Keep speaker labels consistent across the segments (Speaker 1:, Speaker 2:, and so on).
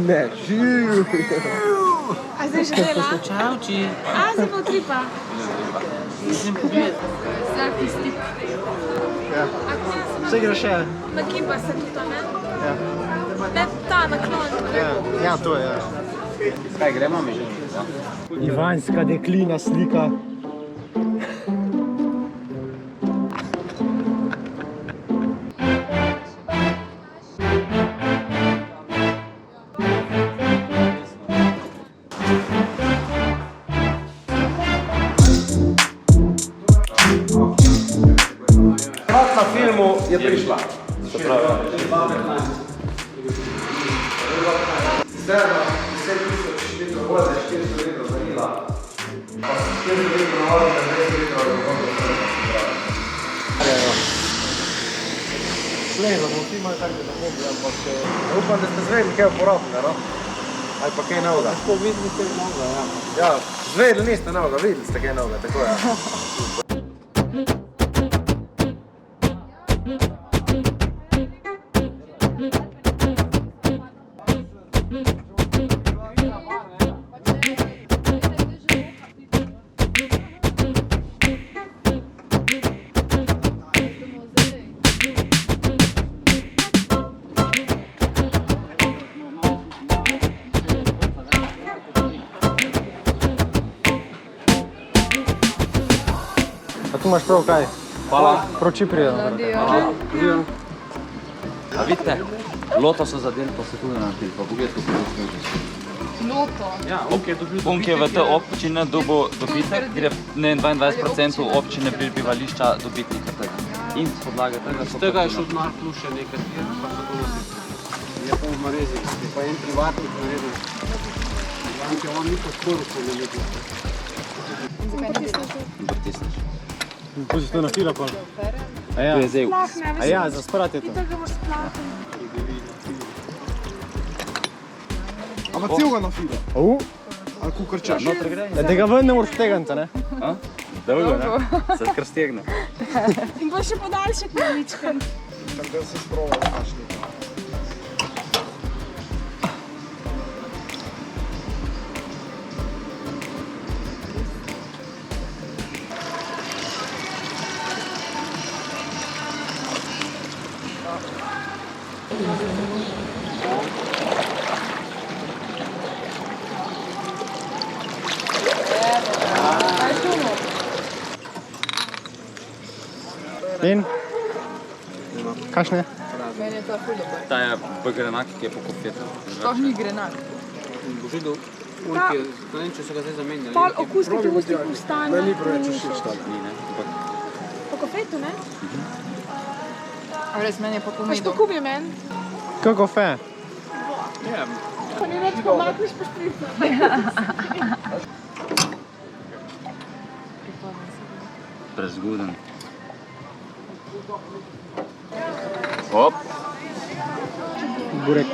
Speaker 1: Ne, živ.
Speaker 2: A zdaj že dela?
Speaker 3: Čauči.
Speaker 2: A, zdaj pa utripa.
Speaker 3: Mislim pogled.
Speaker 2: Selfie stick.
Speaker 1: Ja. Vse gre še.
Speaker 2: Nagiba se tudi, ne?
Speaker 1: Ja.
Speaker 2: Ne, ta naklon.
Speaker 1: Ja, to je, ja.
Speaker 3: Kaj gremo mi že?
Speaker 1: Ivanska deklina slika. Na filmu je prišla. Se pravi. Sicerno 10.000 litrov vode, 400 litrov zanila, pa 400 litrov vode, 200 litrov vode. Slejno, bomo vsi imali tako da hobi, ampak upam, da ste zvedli kaj uporabnega, no? Ali pa kaj novega.
Speaker 3: Tako videli ste mnogo, ja.
Speaker 1: Ja, zvedli niste novega, videli ste kaj novega, tako je. A tu imaš prav kaj?
Speaker 3: Hvala.
Speaker 1: Proči prijedno.
Speaker 3: Hvala. A vidite, loto so zadeli, pa se tudi naredili, pa pogled, kako je snežiš.
Speaker 2: Loto.
Speaker 3: Ja, on je v te občine dobil dobitek, ker je 22% občine prebivališča dobitnika tega. In z podlage tega so...
Speaker 4: Z tega je šel denar plus še nekaj, pa so to nosili. Je pa v Marezi, je pa en privatnik naredil. Ker on ni pa skoro se ne ljubi.
Speaker 3: Pritisneš.
Speaker 1: Pusti to na fila pol.
Speaker 3: To je zdaj.
Speaker 1: A ja, za sprati je to.
Speaker 2: Ti tega moraš splati.
Speaker 5: Ampak celega na fila, ali kukarčaš?
Speaker 1: Da ga ven ne moraš teganta, ne?
Speaker 3: Dolgo, ne? Se kar stegne.
Speaker 2: In bo še podaljšek na ličken.
Speaker 5: Tam da se sproval našli.
Speaker 1: In? Kakšne?
Speaker 6: Meni je to ful dober.
Speaker 3: Ta je v grenak, ki je po kofetu.
Speaker 6: Sploh ni grenak.
Speaker 4: Božido, unke, ne vem, če so ga zdaj zamenjali.
Speaker 2: Pol okus, ki ti v ustih ostane.
Speaker 5: Meni preveč všeč ta.
Speaker 3: Ni, ne? Ampak
Speaker 2: Po kofetu, ne?
Speaker 6: A res, meni je po
Speaker 2: Paš
Speaker 6: pomedu.
Speaker 2: po kubi men.
Speaker 1: Kako fe?
Speaker 2: Pa ni več pomakniš po špricu.
Speaker 3: prezguden. Hop.
Speaker 1: Burek.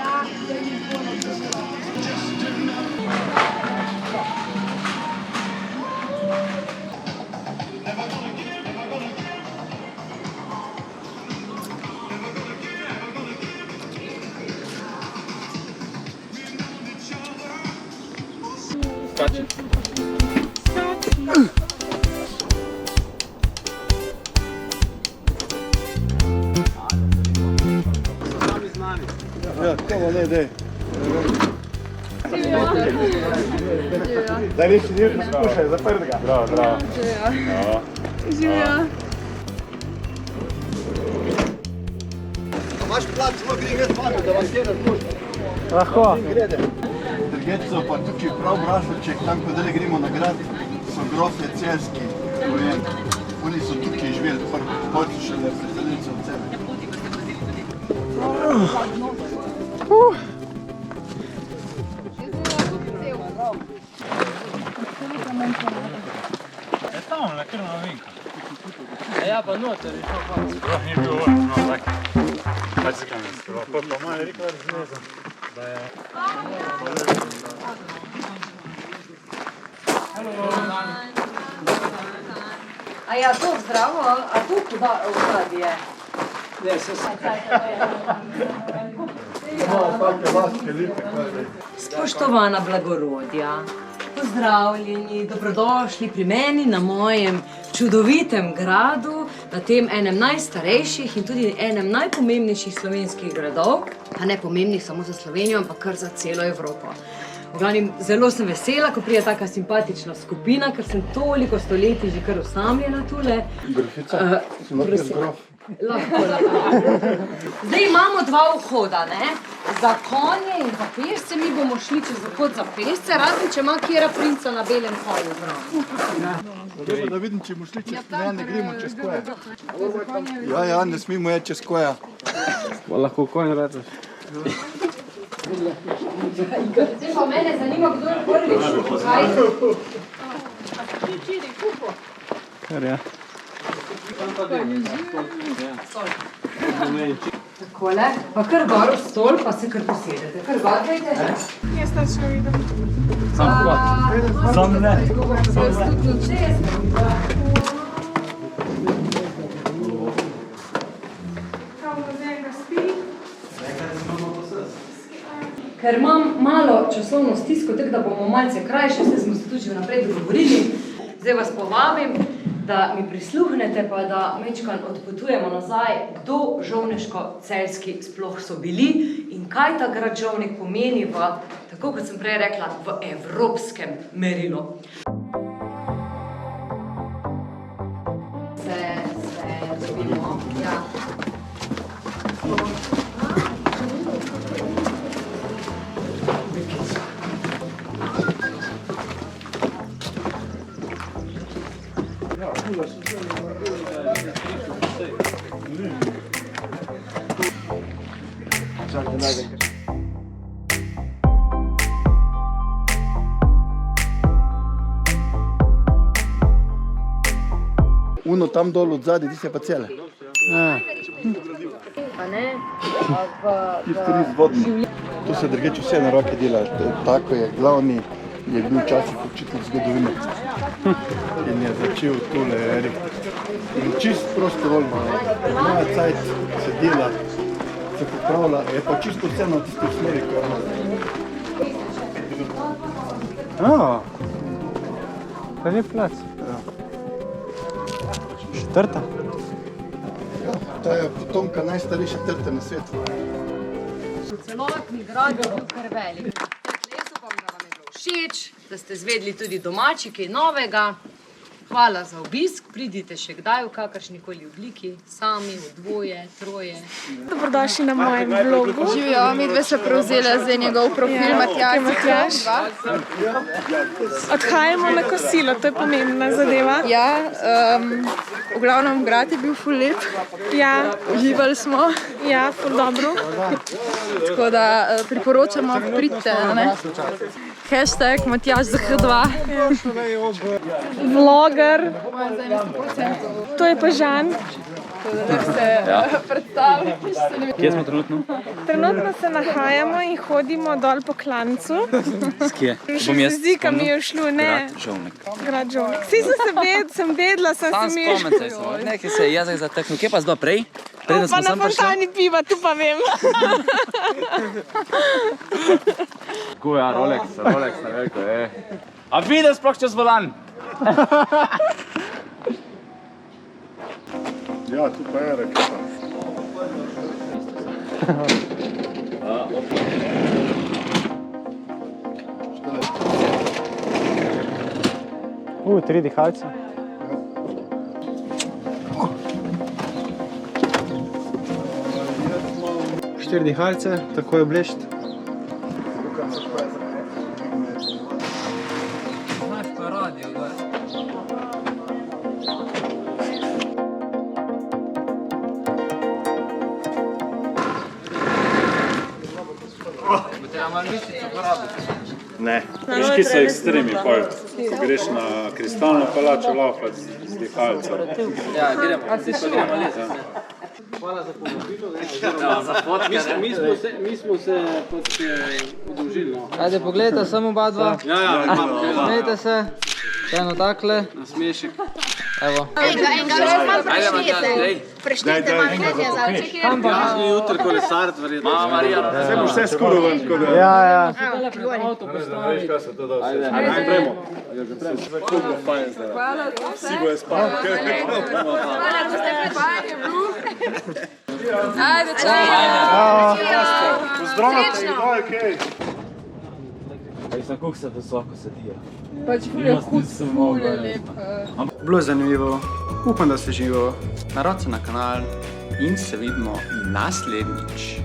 Speaker 3: Skači.
Speaker 5: Ja, kako ne, dej. Zdaj nisi dirko skušaj, zaprt ga. Bravo, bravo.
Speaker 2: Živjo.
Speaker 5: Imaš plac, smo grede zmaga, da vas kjer razpušta.
Speaker 1: Lahko.
Speaker 5: Drget so pa tukaj prav Brašovček, tam ko dele gremo na grad, so grofje celski. Oni so tukaj živeli, hoče še le predstavljice od sebe.
Speaker 7: Je tamo, na kar novinka.
Speaker 4: Ja, pa noter je šel pa.
Speaker 7: Sploh ni bil vrh, no tak. Kaj se kam je skoro. Pa malo je rekel razmezan. Da je...
Speaker 6: A ja, to zdravo, a tu kuda je?
Speaker 4: Ne, se se.
Speaker 5: Take laske lipe, kaj je.
Speaker 8: Spoštovana blagorodja, pozdravljeni, dobrodošli pri meni na mojem čudovitem gradu, na tem enem najstarejših in tudi enem najpomembnejših slovenskih gradov, pa ne pomembnih samo za Slovenijo, ampak kar za celo Evropo. V glavnem, zelo sem vesela, ko pride taka simpatična skupina, ker sem toliko stoletij že kar osamljena tule.
Speaker 5: Grofica, si lahko grof.
Speaker 8: Lahko. Zdaj imamo dva vhoda, ne? Za konje in za pešce, mi bomo šli čez vhod za pešce, razen če ima kjera princa na belem konju zraven.
Speaker 5: Da vidim, če bomo šli čez koja, ne gremo čez koja. Ja, ne smemo je čez koja.
Speaker 4: Lahko konj rečeš.
Speaker 8: Zdaj pa mene zanima, kdo je prvič, kaj?
Speaker 4: Kar je.
Speaker 8: Takole, pa kar gor v stol, pa se kar posedete. Kar gor, dajte.
Speaker 2: Jaz tačno vidim.
Speaker 3: Sam ne. Ker imam malo časovno stisko, tako da bomo malce krajše, saj smo se tudi že vnaprej dogovorili. Zdaj vas povabim, da mi prisluhnete, pa da mečkan odpotujemo nazaj, kdo žovneško-celjski sploh so bili in kaj ta grad Žovnek pomeni v, tako kot sem prej rekla, v evropskem merilu. Se dobimo, ja.
Speaker 5: Uno tam dol od zadaj, ti se pa cele.
Speaker 8: Pa ne,
Speaker 5: Tisti ris vodni. Tu se drugeče vse na roke dela. Tako je, glavni je bil včasih učitelj zgodovine. In je začel tule Erik. In čist prostovoljno. Moja cajt se dela, se popravlja, je pa čisto vse na tisti osnovi, ko je.
Speaker 4: To je plac. Četrta?
Speaker 5: Ja, ta je potomka najstarejše trte na svetu.
Speaker 8: Celotni grad je bil kar velik. Jaz upam, da vam je bilo všeč, da ste zvedli tudi domači kaj novega. Hvala za obisk, pridite še kdaj v kakršnikoli obliki, sami, v dvoje, troje.
Speaker 2: Dobrodošli na mojem vlogu.
Speaker 6: Živijo, midve so prevzeli zdaj njegov profil, Matjaž.
Speaker 2: Odhajamo na kosilo, to je pomembna zadeva.
Speaker 6: Ja, v glavnem grad je bil ful lep.
Speaker 2: Ja,
Speaker 6: Uživali smo.
Speaker 2: ja, ful dobro.
Speaker 6: Tako da priporočamo, pridite, ne? Hashtag Matjaž za H2.
Speaker 2: Vloger. To je pa Žan.
Speaker 3: Kje smo trenutno?
Speaker 2: Trenutno se nahajamo in hodimo dol po klancu.
Speaker 3: Kje?
Speaker 2: Še se zdi, kam mi je šlo, ne?
Speaker 3: Žovnek.
Speaker 2: Grad Žovnek. Vsi sem vedela, sem se mi je šlo.
Speaker 3: Nekaj se je jezek zateknil. Kje pa zdaj prej? Preden
Speaker 2: Pa
Speaker 3: smo
Speaker 2: na
Speaker 3: sem prišli?
Speaker 2: fontani piva, tu pa vem.
Speaker 7: Tako ja, Rolex, ne veliko, A vidi sploh čez volan?
Speaker 5: Ja, tu pa je raketa.
Speaker 4: Tri dihalce. Štiri dihalce, tako je blešt.
Speaker 3: Znaš pa radio, gledaj. Bo treba malo mišico porabiti.
Speaker 7: Ne. Veš, ki so ekstremi, pol. Greš na kristalno palačo laufati z dihalcem.
Speaker 3: Ja, gremo. Zdaj pa gremo leti.
Speaker 4: Hvala za povabilo.
Speaker 3: Za fotkare.
Speaker 4: Mi smo se udružili.
Speaker 9: Ajde, pogledajte samo oba dva.
Speaker 4: Ja, imamo.
Speaker 9: Smejte se. Eno takle.
Speaker 4: Nasmešek.
Speaker 2: Evo.
Speaker 9: Preštite malo mnenja za očekivanje.
Speaker 4: Jaz bi jutri kolesarc verjetno.
Speaker 5: Vse boš vse skurovan, tako da...
Speaker 2: Ja.
Speaker 5: Veš, kaj se to da vse. Ajde, premo. Kako fajn zdaj.
Speaker 6: Hvala za vse.
Speaker 5: Sigo je spal.
Speaker 6: Hvala, da ste pripajali, Ajde, čau.
Speaker 5: Pozdravljate, kdo je kaj?
Speaker 2: Kako se to svako sedijo?
Speaker 6: Pač fulje hud, lep.
Speaker 1: Bilo je zanimivo, upam, da ste živo. Narod se na kanal in se vidimo naslednjič.